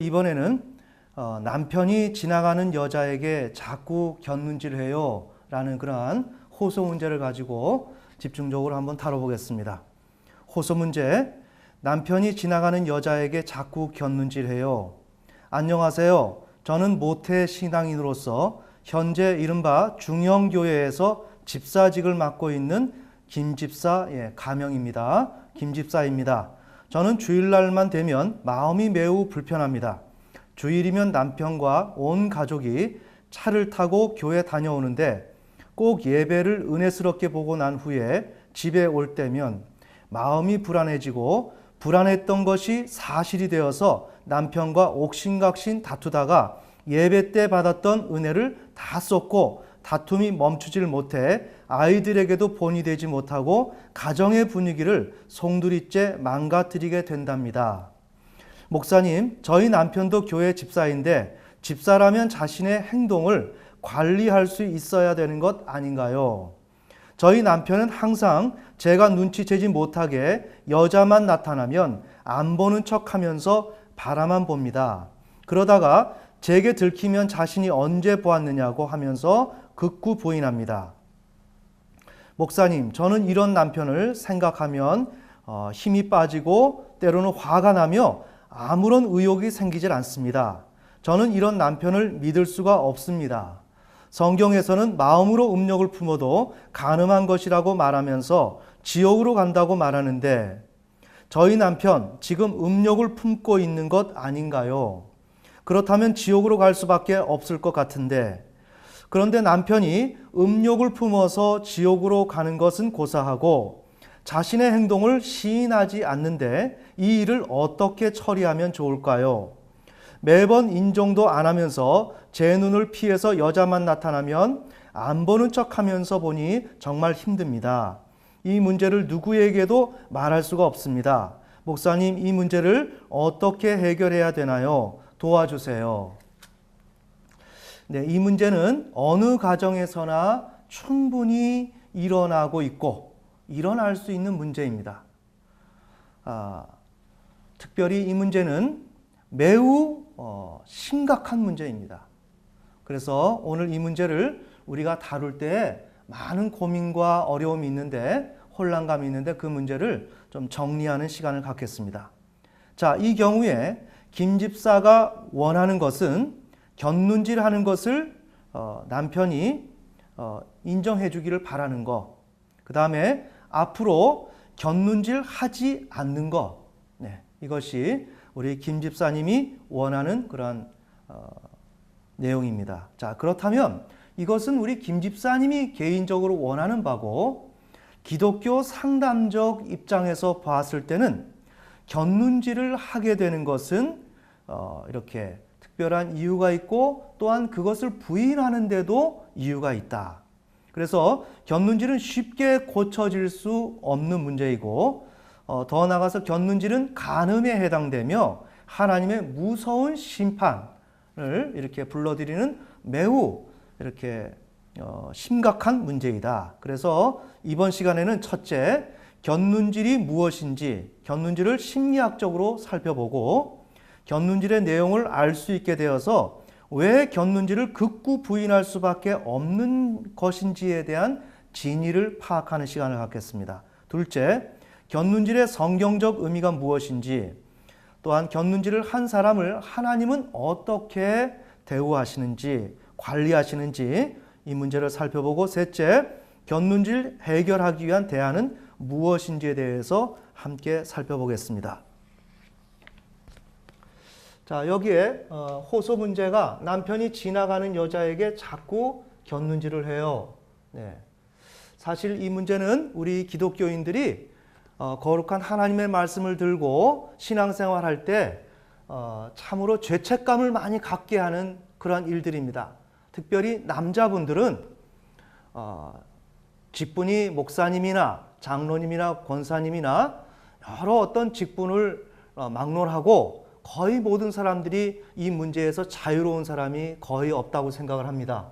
이번에는 남편이 지나가는 여자에게 자꾸 곁눈질해요 라는 그러한 호소 문제를 가지고 집중적으로 한번 다뤄보겠습니다. 호소 문제, 남편이 지나가는 여자에게 자꾸 곁눈질해요. 안녕하세요. 저는 모태 신앙인으로서 현재 이른바 중형교회에서 집사직을 맡고 있는 김집사 가명입니다. 김집사입니다. 저는 주일날만 되면 마음이 매우 불편합니다. 주일이면 남편과 온 가족이 차를 타고 교회 다녀오는데 꼭 예배를 은혜스럽게 보고 난 후에 집에 올 때면 마음이 불안해지고 불안했던 것이 사실이 되어서 남편과 옥신각신 다투다가 예배 때 받았던 은혜를 다 썼고 다툼이 멈추질 못해 아이들에게도 본이 되지 못하고 가정의 분위기를 송두리째 망가뜨리게 된답니다. 목사님, 저희 남편도 교회 집사인데 집사라면 자신의 행동을 관리할 수 있어야 되는 것 아닌가요? 저희 남편은 항상 제가 눈치채지 못하게 여자만 나타나면 안 보는 척하면서 바라만 봅니다. 그러다가 제게 들키면 자신이 언제 보았느냐고 하면서 극구 부인합니다. 목사님, 저는 이런 남편을 생각하면 힘이 빠지고 때로는 화가 나며 아무런 의욕이 생기질 않습니다. 저는 이런 남편을 믿을 수가 없습니다. 성경에서는 마음으로 음욕을 품어도 간음한 것이라고 말하면서 지옥으로 간다고 말하는데 저희 남편 지금 음욕을 품고 있는 것 아닌가요? 그렇다면 지옥으로 갈 수밖에 없을 것 같은데 그런데 남편이 음욕을 품어서 지옥으로 가는 것은 고사하고 자신의 행동을 시인하지 않는데 이 일을 어떻게 처리하면 좋을까요? 매번 인정도 안 하면서 제 눈을 피해서 여자만 나타나면 안 보는 척하면서 보니 정말 힘듭니다. 이 문제를 누구에게도 말할 수가 없습니다. 목사님, 이 문제를 어떻게 해결해야 되나요? 도와주세요. 네, 이 문제는 어느 가정에서나 충분히 일어나고 있고 일어날 수 있는 문제입니다. 특별히 이 문제는 매우 심각한 문제입니다. 그래서 오늘 이 문제를 우리가 다룰 때 많은 고민과 어려움이 있는데 혼란감이 있는데 그 문제를 좀 정리하는 시간을 갖겠습니다. 자, 이 경우에 김 집사가 원하는 것은 곁눈질하는 것을 남편이 인정해 주기를 바라는 것, 그 다음에 앞으로 곁눈질 하지 않는 것, 이것이 우리 김 집사님이 원하는 그런 내용입니다. 자, 그렇다면 이것은 우리 김 집사님이 개인적으로 원하는 바고 기독교 상담적 입장에서 봤을 때는 곁눈질을 하게 되는 것은 이렇게 특별한 이유가 있고 또한 그것을 부인하는데도 이유가 있다. 그래서 곁눈질은 쉽게 고쳐질 수 없는 문제이고 더 나아가서 곁눈질은 간음에 해당되며 하나님의 무서운 심판을 이렇게 불러들이는 매우 이렇게 심각한 문제이다. 그래서 이번 시간에는 첫째, 곁눈질이 무엇인지 곁눈질을 심리학적으로 살펴보고 곁눈질의 내용을 알 수 있게 되어서 왜 곁눈질을 극구 부인할 수밖에 없는 것인지에 대한 진위를 파악하는 시간을 갖겠습니다. 둘째, 곁눈질의 성경적 의미가 무엇인지 또한 곁눈질을 한 사람을 하나님은 어떻게 대우하시는지 관리하시는지 이 문제를 살펴보고 셋째, 곁눈질 해결하기 위한 대안은 무엇인지에 대해서 함께 살펴보겠습니다. 자, 여기에 호소 문제가 남편이 지나가는 여자에게 자꾸 곁눈질을 해요. 사실 이 문제는 우리 기독교인들이 거룩한 하나님의 말씀을 들고 신앙생활할 때 참으로 죄책감을 많이 갖게 하는 그러한 일들입니다. 특별히 남자분들은 직분이 목사님이나 장로님이나 권사님이나 여러 어떤 직분을 막론하고 거의 모든 사람들이 이 문제에서 자유로운 사람이 거의 없다고 생각을 합니다.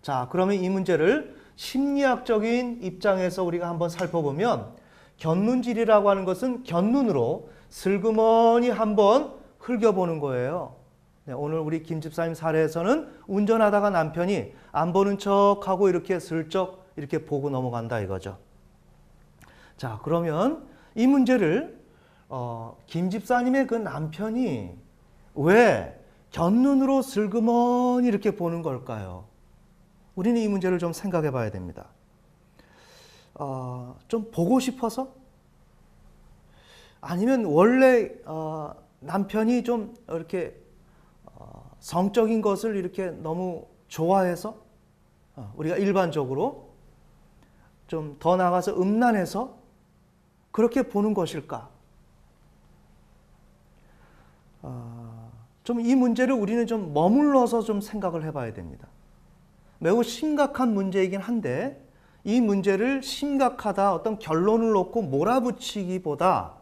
자, 그러면 이 문제를 심리학적인 입장에서 우리가 한번 살펴보면 곁눈질이라고 하는 것은 곁눈으로 슬그머니 한번 흘겨보는 거예요. 네, 오늘 우리 김 집사님 사례에서는 운전하다가 남편이 안 보는 척하고 이렇게 슬쩍 이렇게 보고 넘어간다 이거죠. 자, 그러면 이 문제를 김 집사님의 그 남편이 왜 곁눈으로 슬그머니 이렇게 보는 걸까요? 우리는 이 문제를 좀 생각해 봐야 됩니다. 좀 보고 싶어서? 아니면 원래 남편이 좀 이렇게 성적인 것을 이렇게 너무 좋아해서? 우리가 일반적으로 좀 더 나가서 음란해서 그렇게 보는 것일까? 좀 이 문제를 우리는 좀 머물러서 좀 생각을 해봐야 됩니다. 매우 심각한 문제이긴 한데 이 문제를 심각하다 어떤 결론을 놓고 몰아붙이기보다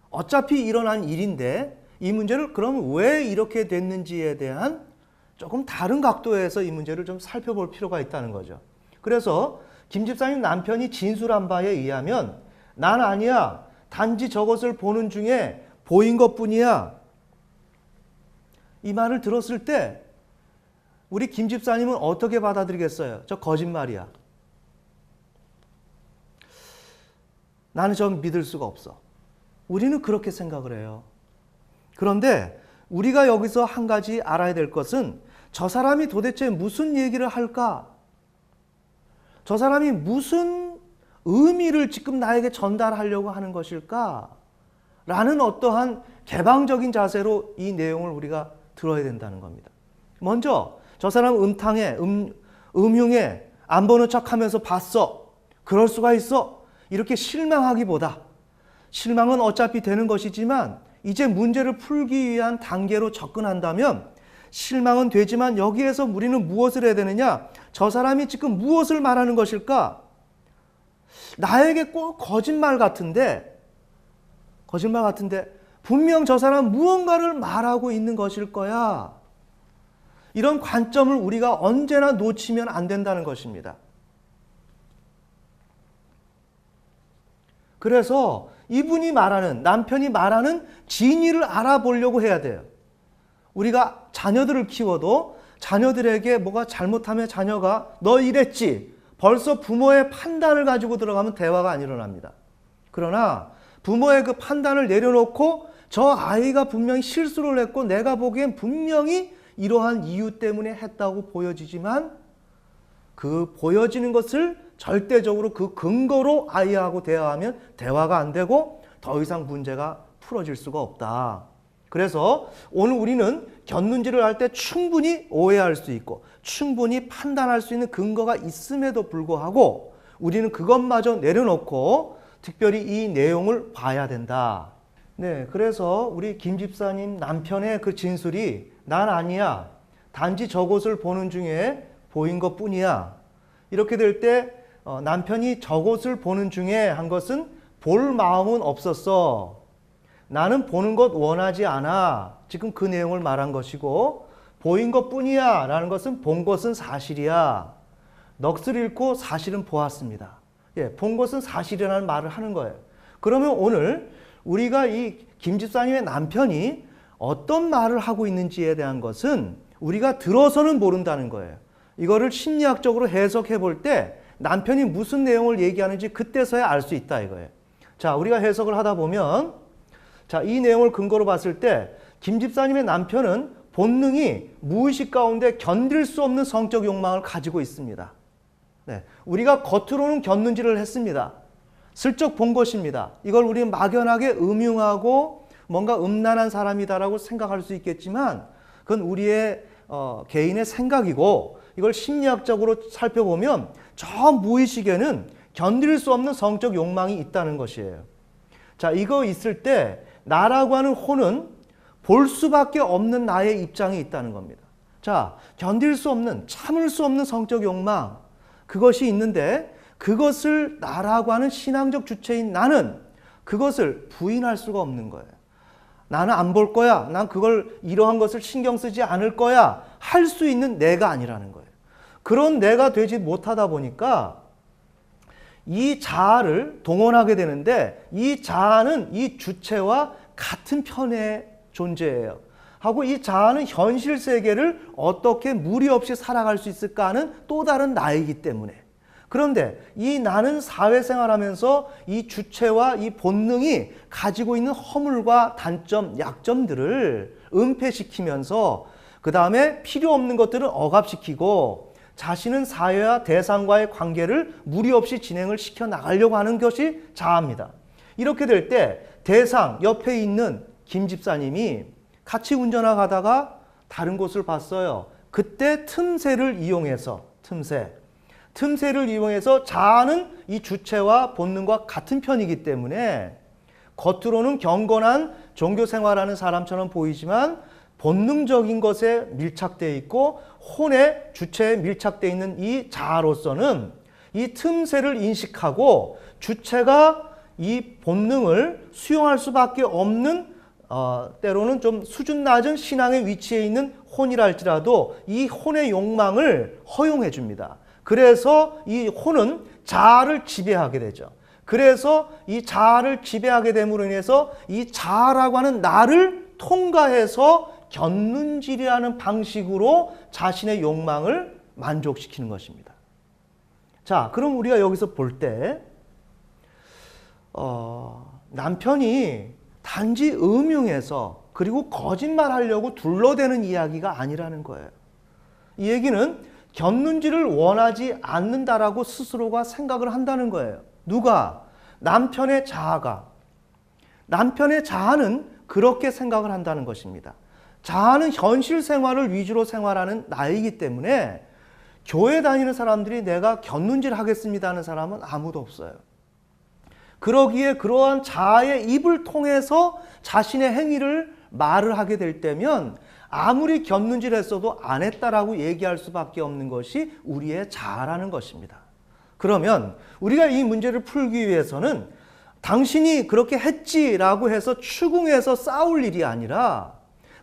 어차피 일어난 일인데 이 문제를 그럼 왜 이렇게 됐는지에 대한 조금 다른 각도에서 이 문제를 좀 살펴볼 필요가 있다는 거죠. 그래서 김 집사님 남편이 진술한 바에 의하면 난 아니야. 단지 저것을 보는 중에 보인 것뿐이야. 이 말을 들었을 때 우리 김 집사님은 어떻게 받아들이겠어요? 저 거짓말이야. 나는 좀 믿을 수가 없어. 우리는 그렇게 생각을 해요. 그런데 우리가 여기서 한 가지 알아야 될 것은 저 사람이 도대체 무슨 얘기를 할까? 저 사람이 무슨 의미를 지금 나에게 전달하려고 하는 것일까? 라는 어떠한 개방적인 자세로 이 내용을 우리가 들어야 된다는 겁니다. 먼저 저 사람 음흉해 안 보는 척하면서 봤어. 그럴 수가 있어. 이렇게 실망하기보다 실망은 어차피 되는 것이지만 이제 문제를 풀기 위한 단계로 접근한다면 실망은 되지만 여기에서 우리는 무엇을 해야 되느냐? 저 사람이 지금 무엇을 말하는 것일까? 나에게 꼭 거짓말 같은데 분명 저 사람 무언가를 말하고 있는 것일 거야. 이런 관점을 우리가 언제나 놓치면 안 된다는 것입니다. 그래서 이분이 말하는, 남편이 말하는 진위를 알아보려고 해야 돼요. 우리가 자녀들을 키워도 자녀들에게 뭐가 잘못하면 자녀가 너 이랬지. 벌써 부모의 판단을 가지고 들어가면 대화가 안 일어납니다. 그러나 부모의 그 판단을 내려놓고 저 아이가 분명히 실수를 했고 내가 보기엔 분명히 이러한 이유 때문에 했다고 보여지지만 그 보여지는 것을 절대적으로 그 근거로 아이하고 대화하면 대화가 안 되고 더 이상 문제가 풀어질 수가 없다. 그래서 오늘 우리는 곁눈질을 할 때 충분히 오해할 수 있고 충분히 판단할 수 있는 근거가 있음에도 불구하고 우리는 그것마저 내려놓고 특별히 이 내용을 봐야 된다. 네, 그래서 우리 김 집사님 남편의 그 진술이 난 아니야. 단지 저것을 보는 중에 보인 것뿐이야. 이렇게 될 때 남편이 저것을 보는 중에 한 것은 볼 마음은 없었어. 나는 보는 것 원하지 않아. 지금 그 내용을 말한 것이고 보인 것뿐이야 라는 것은 본 것은 사실이야. 넋을 잃고 사실은 보았습니다. 예, 본 것은 사실이라는 말을 하는 거예요. 그러면 오늘 우리가 이 김 집사님의 남편이 어떤 말을 하고 있는지에 대한 것은 우리가 들어서는 모른다는 거예요. 이거를 심리학적으로 해석해 볼 때 남편이 무슨 내용을 얘기하는지 그때서야 알 수 있다 이거예요. 자, 우리가 해석을 하다 보면 자, 이 내용을 근거로 봤을 때 김 집사님의 남편은 본능이 무의식 가운데 견딜 수 없는 성적 욕망을 가지고 있습니다. 네, 우리가 겉으로는 곁눈질을 했습니다. 슬쩍 본 것입니다. 이걸 우리는 막연하게 음흉하고 뭔가 음란한 사람이다라고 생각할 수 있겠지만 그건 우리의 개인의 생각이고 이걸 심리학적으로 살펴보면 저 무의식에는 견딜 수 없는 성적 욕망이 있다는 것이에요. 자, 이거 있을 때 나라고 하는 혼은 볼 수밖에 없는 나의 입장이 있다는 겁니다. 자, 견딜 수 없는, 참을 수 없는 성적 욕망, 그것이 있는데 그것을 나라고 하는 신앙적 주체인 나는 그것을 부인할 수가 없는 거예요. 나는 안 볼 거야. 난 그걸 이러한 것을 신경 쓰지 않을 거야. 할 수 있는 내가 아니라는 거예요. 그런 내가 되지 못하다 보니까 이 자아를 동원하게 되는데 이 자아는 이 주체와 같은 편의 존재예요. 하고 이 자아는 현실 세계를 어떻게 무리 없이 살아갈 수 있을까 하는 또 다른 나이기 때문에. 그런데 이 나는 사회생활하면서 이 주체와 이 본능이 가지고 있는 허물과 단점, 약점들을 은폐시키면서 그 다음에 필요 없는 것들을 억압시키고 자신은 사회와 대상과의 관계를 무리 없이 진행을 시켜 나가려고 하는 것이 자아입니다. 이렇게 될 때 대상 옆에 있는 김 집사님이 같이 운전하다가 다른 곳을 봤어요. 그때 틈새를 이용해서 틈새를 이용해서 자아는 이 주체와 본능과 같은 편이기 때문에 겉으로는 경건한 종교 생활하는 사람처럼 보이지만 본능적인 것에 밀착되어 있고 혼의 주체에 밀착되어 있는 이 자아로서는 이 틈새를 인식하고 주체가 이 본능을 수용할 수밖에 없는 때로는 좀 수준 낮은 신앙의 위치에 있는 혼이라 할지라도 이 혼의 욕망을 허용해 줍니다. 그래서 이 혼은 자아를 지배하게 되죠. 그래서 이 자아를 지배하게 됨으로 인해서 이 자아라고 하는 나를 통과해서 견눈질이라는 방식으로 자신의 욕망을 만족시키는 것입니다. 자, 그럼 우리가 여기서 볼 때 남편이 단지 음흉해서 그리고 거짓말하려고 둘러대는 이야기가 아니라는 거예요. 이 얘기는 견눈질을 원하지 않는다라고 스스로가 생각을 한다는 거예요. 누가? 남편의 자아가. 남편의 자아는 그렇게 생각을 한다는 것입니다. 자아는 현실 생활을 위주로 생활하는 나이기 때문에 교회 다니는 사람들이 내가 견눈질 하겠습니다 하는 사람은 아무도 없어요. 그러기에 그러한 자아의 입을 통해서 자신의 행위를 말을 하게 될 때면 아무리 견눈질 했어도 안 했다라고 얘기할 수밖에 없는 것이 우리의 자아라는 것입니다. 그러면 우리가 이 문제를 풀기 위해서는 당신이 그렇게 했지라고 해서 추궁해서 싸울 일이 아니라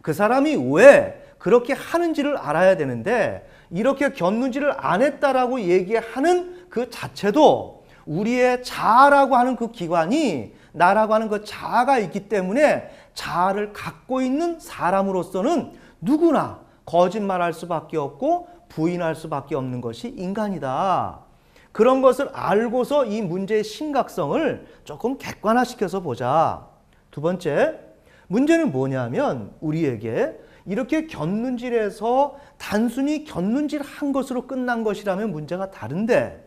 그 사람이 왜 그렇게 하는지를 알아야 되는데 이렇게 견눈질을 안 했다라고 얘기하는 그 자체도 우리의 자아라고 하는 그 기관이 나라고 하는 그 자아가 있기 때문에 자아를 갖고 있는 사람으로서는 누구나 거짓말할 수밖에 없고 부인할 수밖에 없는 것이 인간이다. 그런 것을 알고서 이 문제의 심각성을 조금 객관화시켜서 보자. 두 번째, 문제는 뭐냐면 우리에게 이렇게 견눈질해서 단순히 견눈질한 것으로 끝난 것이라면 문제가 다른데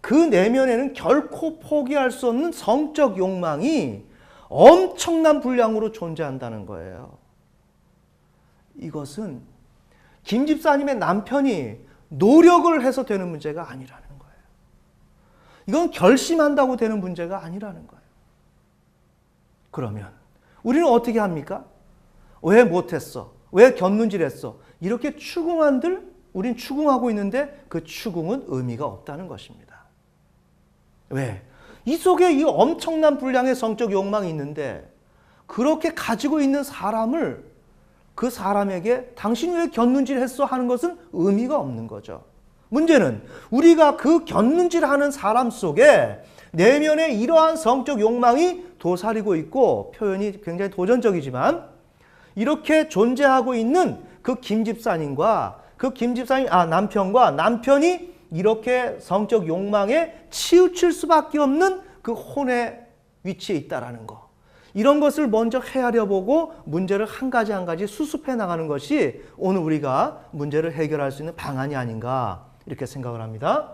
그 내면에는 결코 포기할 수 없는 성적 욕망이 엄청난 분량으로 존재한다는 거예요. 이것은 김 집사님의 남편이 노력을 해서 되는 문제가 아니라는 거예요. 이건 결심한다고 되는 문제가 아니라는 거예요. 그러면 우리는 어떻게 합니까? 왜 못했어? 왜 견눈질했어? 이렇게 추궁한들 우린 추궁하고 있는데 그 추궁은 의미가 없다는 것입니다. 왜? 이 속에 이 엄청난 분량의 성적 욕망이 있는데 그렇게 가지고 있는 사람을 그 사람에게 당신 왜 견눈질했어? 하는 것은 의미가 없는 거죠. 문제는 우리가 그 견눈질하는 사람 속에 내면에 이러한 성적 욕망이 도사리고 있고 표현이 굉장히 도전적이지만 이렇게 존재하고 있는 그 김 집사님과 그 김 집사님 남편과 남편이 이렇게 성적 욕망에 치우칠 수밖에 없는 그 혼의 위치에 있다라는 거. 이런 것을 먼저 헤아려 보고 문제를 한 가지 한 가지 수습해 나가는 것이 오늘 우리가 문제를 해결할 수 있는 방안이 아닌가 이렇게 생각을 합니다.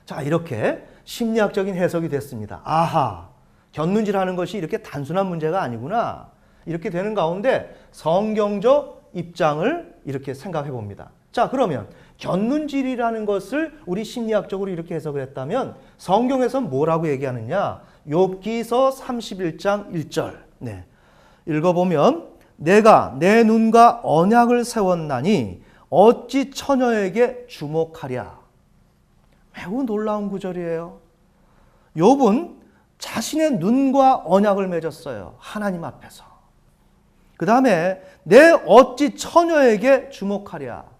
자, 이렇게 심리학적인 해석이 됐습니다. 아하, 견눈질하는 것이 이렇게 단순한 문제가 아니구나. 이렇게 되는 가운데 성경적 입장을 이렇게 생각해 봅니다. 자, 그러면 견눈질이라는 것을 우리 심리학적으로 이렇게 해석을 했다면 성경에서 뭐라고 얘기하느냐? 욥기서 31장 1절. 네. 읽어보면 내가 내 눈과 언약을 세웠나니 어찌 처녀에게 주목하랴. 매우 놀라운 구절이에요. 욥은 자신의 눈과 언약을 맺었어요. 하나님 앞에서. 그 다음에 내 어찌 처녀에게 주목하랴.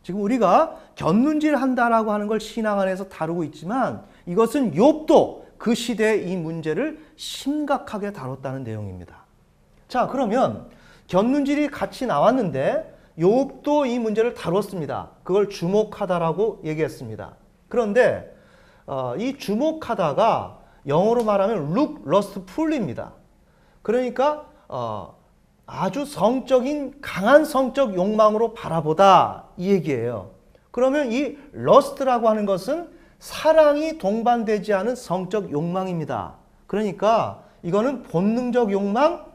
지금 우리가 견눈질 한다라고 하는 걸 신앙 안에서 다루고 있지만 이것은 욥도 그 시대의 이 문제를 심각하게 다뤘다는 내용입니다. 자, 그러면 견눈질이 같이 나왔는데 욥도 이 문제를 다뤘습니다. 그걸 주목하다라고 얘기했습니다. 그런데 이 주목하다가 영어로 말하면 look lustful입니다. 그러니까 아주 성적인 강한 성적 욕망으로 바라보다 이 얘기예요. 그러면 이 lust라고 하는 것은 사랑이 동반되지 않은 성적 욕망입니다. 그러니까 이거는 본능적 욕망,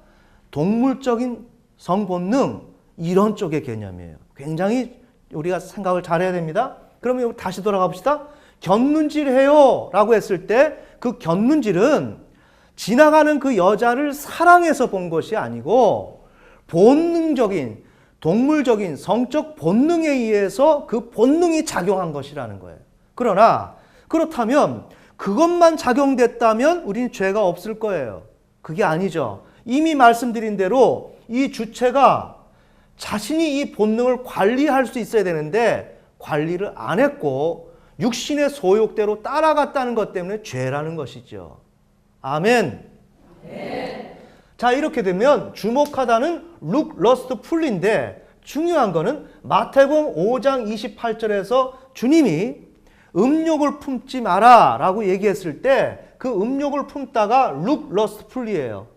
동물적인 성본능 이런 쪽의 개념이에요. 굉장히 우리가 생각을 잘해야 됩니다. 그러면 다시 돌아가 봅시다. 견눈질해요 라고 했을 때 그 견눈질은 지나가는 그 여자를 사랑해서 본 것이 아니고 본능적인 동물적인 성적 본능에 의해서 그 본능이 작용한 것이라는 거예요. 그러나 그렇다면 그것만 작용됐다면 우리는 죄가 없을 거예요. 그게 아니죠. 이미 말씀드린 대로 이 주체가 자신이 이 본능을 관리할 수 있어야 되는데 관리를 안 했고 육신의 소욕대로 따라갔다는 것 때문에 죄라는 것이죠. 아멘. 네. 자, 이렇게 되면 주목하다는 look lustful인데 중요한 거는 마태복음 5장 28절에서 주님이 음욕을 품지 마라 라고 얘기했을 때 그 음욕을 품다가 look lustful이에요.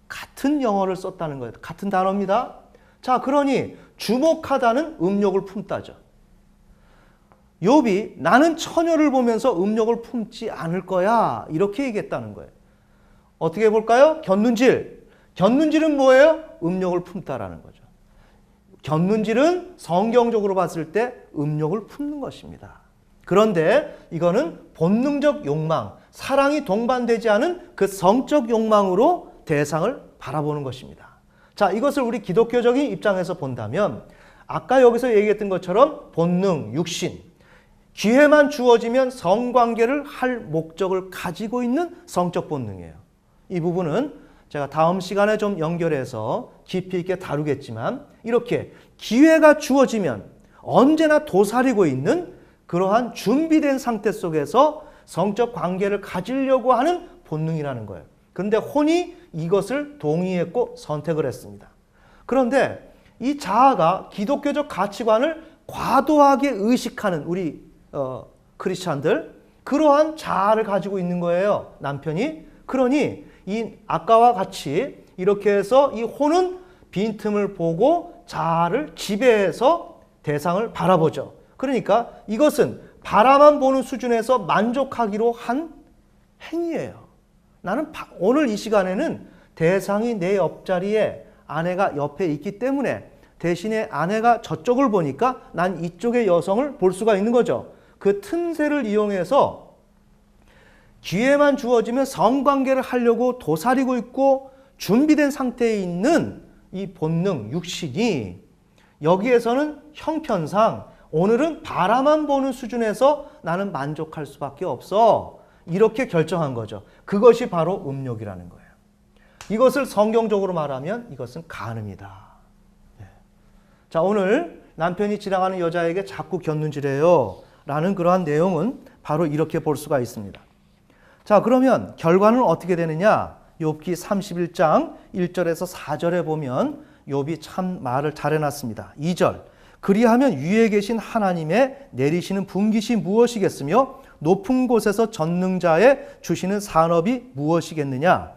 같은 영어를 썼다는 거예요. 같은 단어입니다. 자, 그러니 주목하다는 음욕을 품다죠. 욥이 나는 처녀를 보면서 음욕을 품지 않을 거야 이렇게 얘기했다는 거예요. 어떻게 볼까요? 견눈질. 견눈질은 뭐예요? 음욕을 품다라는 거죠. 견눈질은 성경적으로 봤을 때 음욕을 품는 것입니다. 그런데 이거는 본능적 욕망, 사랑이 동반되지 않은 그 성적 욕망으로 대상을 바라보는 것입니다. 자, 이것을 우리 기독교적인 입장에서 본다면 아까 여기서 얘기했던 것처럼 본능, 육신, 기회만 주어지면 성관계를 할 목적을 가지고 있는 성적 본능이에요. 이 부분은 제가 다음 시간에 좀 연결해서 깊이 있게 다루겠지만 이렇게 기회가 주어지면 언제나 도사리고 있는 그러한 준비된 상태 속에서 성적 관계를 가지려고 하는 본능이라는 거예요. 그런데 혼이 이것을 동의했고 선택을 했습니다. 그런데 이 자아가 기독교적 가치관을 과도하게 의식하는 우리 크리스찬들 그러한 자아를 가지고 있는 거예요. 남편이. 그러니 이 아까와 같이 이렇게 해서 이 혼은 빈틈을 보고 자아를 지배해서 대상을 바라보죠. 그러니까 이것은 바라만 보는 수준에서 만족하기로 한 행위예요. 나는 오늘 이 시간에는 대상이 내 옆자리에 아내가 옆에 있기 때문에 대신에 아내가 저쪽을 보니까 난 이쪽의 여성을 볼 수가 있는 거죠. 그 틈새를 이용해서 기회만 주어지면 성관계를 하려고 도사리고 있고 준비된 상태에 있는 이 본능, 육신이 여기에서는 형편상 오늘은 바라만 보는 수준에서 나는 만족할 수밖에 없어. 이렇게 결정한 거죠. 그것이 바로 음욕이라는 거예요. 이것을 성경적으로 말하면 이것은 간음이다. 자, 오늘 남편이 지나가는 여자에게 자꾸 견눈질해요 라는 그러한 내용은 바로 이렇게 볼 수가 있습니다. 자, 그러면 결과는 어떻게 되느냐? 욥기 31장 1절에서 4절에 보면 욥이 참 말을 잘 해놨습니다. 2절 그리하면 위에 계신 하나님의 내리시는 분깃이 무엇이겠으며 높은 곳에서 전능자의 주시는 산업이 무엇이겠느냐?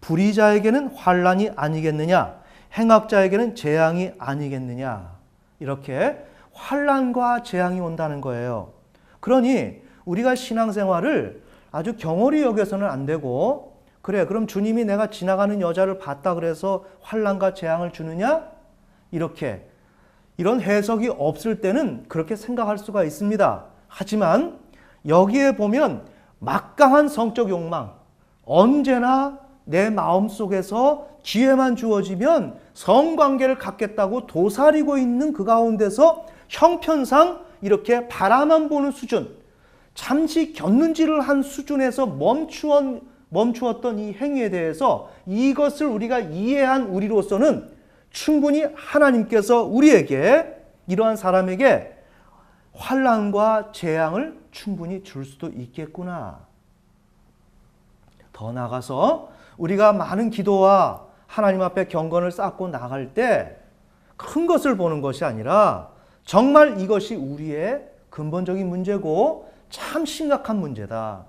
불의자에게는 환난이 아니겠느냐? 행악자에게는 재앙이 아니겠느냐? 이렇게 환난과 재앙이 온다는 거예요. 그러니 우리가 신앙생활을 아주 경홀히 여겨서는 안 되고 그래 그럼 주님이 내가 지나가는 여자를 봤다 그래서 환난과 재앙을 주느냐? 이렇게 이런 해석이 없을 때는 그렇게 생각할 수가 있습니다. 하지만 여기에 보면 막강한 성적 욕망, 언제나 내 마음속에서 기회만 주어지면 성관계를 갖겠다고 도사리고 있는 그 가운데서 형편상 이렇게 바라만 보는 수준, 잠시 견눈질을 한 수준에서 멈추었던 이 행위에 대해서 이것을 우리가 이해한 우리로서는 충분히 하나님께서 우리에게 이러한 사람에게 환난과 재앙을 충분히 줄 수도 있겠구나. 더 나아가서 우리가 많은 기도와 하나님 앞에 경건을 쌓고 나갈 때 큰 것을 보는 것이 아니라 정말 이것이 우리의 근본적인 문제고 참 심각한 문제다.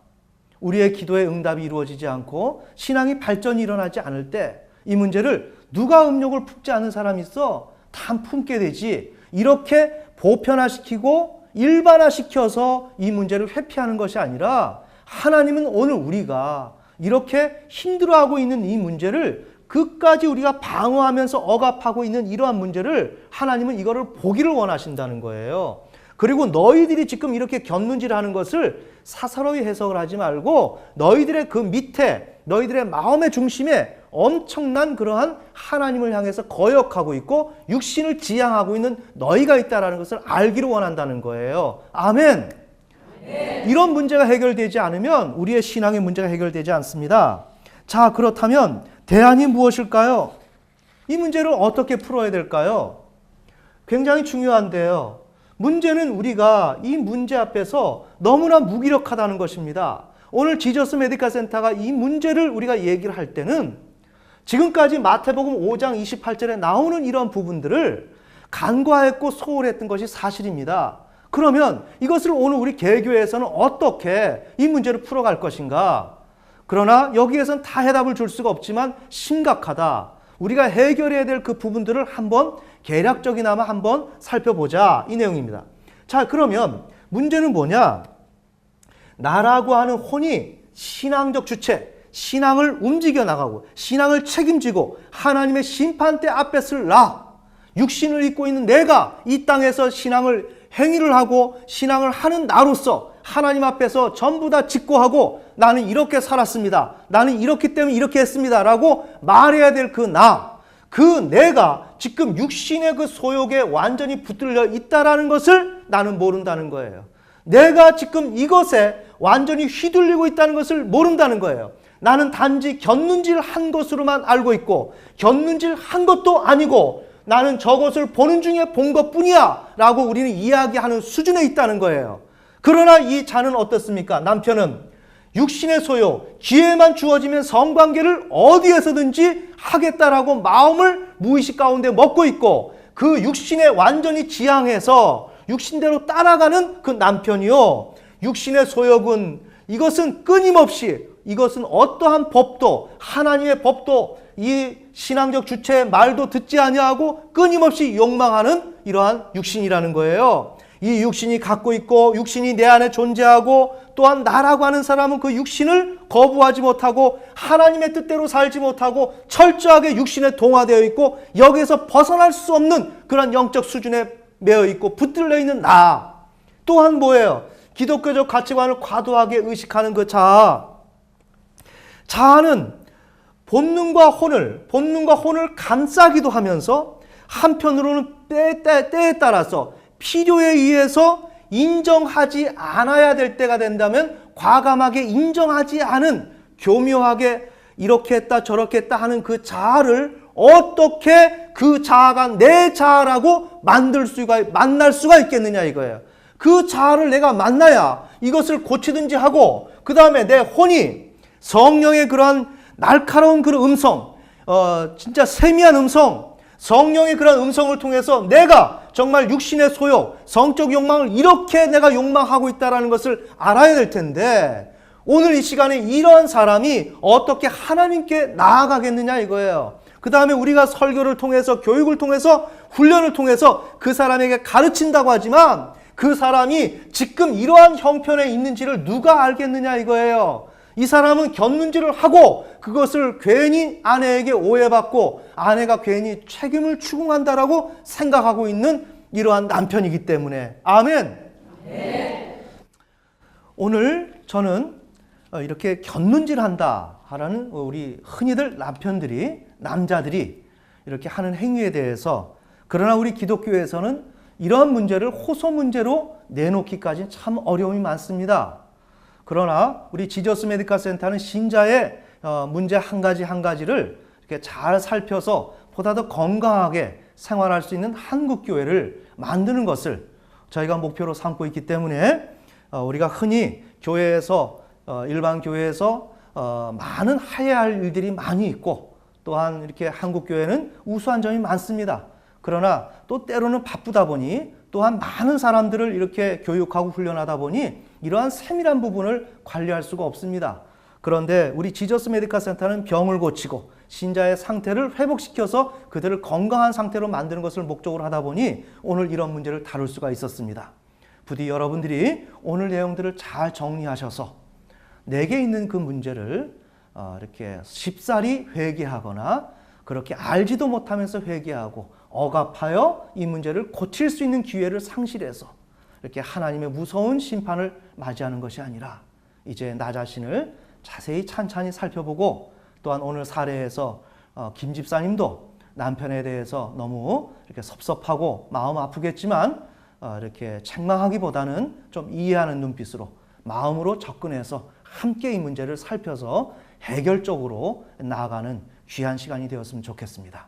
우리의 기도의 응답이 이루어지지 않고 신앙이 발전이 일어나지 않을 때 이 문제를 누가 음욕을 품지 않은 사람이 있어? 다 품게 되지. 이렇게 보편화시키고 일반화시켜서 이 문제를 회피하는 것이 아니라 하나님은 오늘 우리가 이렇게 힘들어하고 있는 이 문제를 끝까지 우리가 방어하면서 억압하고 있는 이러한 문제를 하나님은 이거를 보기를 원하신다는 거예요. 그리고 너희들이 지금 이렇게 곁눈질하는 것을 사사로이 해석을 하지 말고 너희들의 그 밑에 너희들의 마음의 중심에 엄청난 그러한 하나님을 향해서 거역하고 있고 육신을 지향하고 있는 너희가 있다는 것을 알기를 원한다는 거예요. 아멘. 이런 문제가 해결되지 않으면 우리의 신앙의 문제가 해결되지 않습니다. 자, 그렇다면 대안이 무엇일까요? 이 문제를 어떻게 풀어야 될까요? 굉장히 중요한데요. 문제는 우리가 이 문제 앞에서 너무나 무기력하다는 것입니다. 오늘 지저스 메디컬 센터가 이 문제를 우리가 얘기를 할 때는 지금까지 마태복음 5장 28절에 나오는 이런 부분들을 간과했고 소홀했던 것이 사실입니다. 그러면 이것을 오늘 우리 개교에서는 어떻게 이 문제를 풀어갈 것인가? 그러나 여기에선 다 해답을 줄 수가 없지만 심각하다. 우리가 해결해야 될 그 부분들을 한번 개략적이나마 한번 살펴보자. 이 내용입니다. 자, 그러면 문제는 뭐냐? 나라고 하는 혼이 신앙적 주체, 신앙을 움직여 나가고 신앙을 책임지고 하나님의 심판대 앞에 쓸 나, 육신을 입고 있는 내가 이 땅에서 신앙을 행위를 하고 신앙을 하는 나로서 하나님 앞에서 전부 다 직고하고 나는 이렇게 살았습니다. 나는 이렇기 때문에 이렇게 했습니다. 라고 말해야 될 그 나, 그 내가 지금 육신의 그 소욕에 완전히 붙들려 있다라는 것을 나는 모른다는 거예요. 내가 지금 이것에 완전히 휘둘리고 있다는 것을 모른다는 거예요. 나는 단지 곁눈질 한 것으로만 알고 있고 곁눈질 한 것도 아니고 나는 저것을 보는 중에 본 것뿐이야 라고 우리는 이야기하는 수준에 있다는 거예요. 그러나 이 자는 어떻습니까? 남편은 육신의 소욕, 기회만 주어지면 성관계를 어디에서든지 하겠다라고 마음을 무의식 가운데 먹고 있고 그 육신에 완전히 지향해서 육신대로 따라가는 그 남편이요. 육신의 소욕은 이것은 끊임없이 이것은 어떠한 법도 하나님의 법도 이 신앙적 주체의 말도 듣지 아니하고 끊임없이 욕망하는 이러한 육신이라는 거예요. 이 육신이 갖고 있고 육신이 내 안에 존재하고 또한 나라고 하는 사람은 그 육신을 거부하지 못하고 하나님의 뜻대로 살지 못하고 철저하게 육신에 동화되어 있고 여기에서 벗어날 수 없는 그런 영적 수준에 매여 있고 붙들려 있는 나. 또한 뭐예요? 기독교적 가치관을 과도하게 의식하는 그 자아. 자아는 본능과 혼을 감싸기도 하면서 한편으로는 때에 따라서 필요에 의해서 인정하지 않아야 될 때가 된다면 과감하게 인정하지 않은 교묘하게 이렇게 했다 저렇게 했다 하는 그 자아를 어떻게 그 자아가 내 자아라고 만날 수가 있겠느냐 이거예요. 그 자아를 내가 만나야 이것을 고치든지 하고 그 다음에 내 혼이 성령의 그런 날카로운 그 음성, 진짜 세미한 음성, 성령의 그런 음성을 통해서 내가 정말 육신의 소욕, 성적 욕망을 이렇게 내가 욕망하고 있다는 것을 알아야 될 텐데 오늘 이 시간에 이런 사람이 어떻게 하나님께 나아가겠느냐 이거예요. 그 다음에 우리가 설교를 통해서 교육을 통해서 훈련을 통해서 그 사람에게 가르친다고 하지만 그 사람이 지금 이러한 형편에 있는지를 누가 알겠느냐 이거예요. 이 사람은 곁눈질을 하고 그것을 괜히 아내에게 오해받고 아내가 괜히 책임을 추궁한다라고 생각하고 있는 이러한 남편이기 때문에. 아멘. 네. 오늘 저는 이렇게 곁눈질한다 하라는 우리 흔히들 남자들이 이렇게 하는 행위에 대해서 그러나 우리 기독교에서는 이러한 문제를 호소 문제로 내놓기까지 참 어려움이 많습니다. 그러나 우리 지저스 메디컬 센터는 신자의 문제 한 가지를 이렇게 잘 살펴서 보다 더 건강하게 생활할 수 있는 한국 교회를 만드는 것을 저희가 목표로 삼고 있기 때문에 우리가 흔히 교회에서 일반 교회에서 많은 해야 할 일들이 많이 있고 또한 이렇게 한국 교회는 우수한 점이 많습니다. 그러나 또 때로는 바쁘다 보니 또한 많은 사람들을 이렇게 교육하고 훈련하다 보니 이러한 세밀한 부분을 관리할 수가 없습니다. 그런데 우리 지저스 메디컬 센터는 병을 고치고 신자의 상태를 회복시켜서 그들을 건강한 상태로 만드는 것을 목적으로 하다 보니 오늘 이런 문제를 다룰 수가 있었습니다. 부디 여러분들이 오늘 내용들을 잘 정리하셔서 내게 있는 그 문제를 이렇게 쉽사리 회개하거나 그렇게 알지도 못하면서 회개하고 억압하여 이 문제를 고칠 수 있는 기회를 상실해서 이렇게 하나님의 무서운 심판을 맞이하는 것이 아니라 이제 나 자신을 자세히 찬찬히 살펴보고 또한 오늘 사례에서 김 집사님도 남편에 대해서 너무 이렇게 섭섭하고 마음 아프겠지만 이렇게 책망하기보다는 좀 이해하는 눈빛으로 마음으로 접근해서 함께 이 문제를 살펴서 해결적으로 나아가는 귀한 시간이 되었으면 좋겠습니다.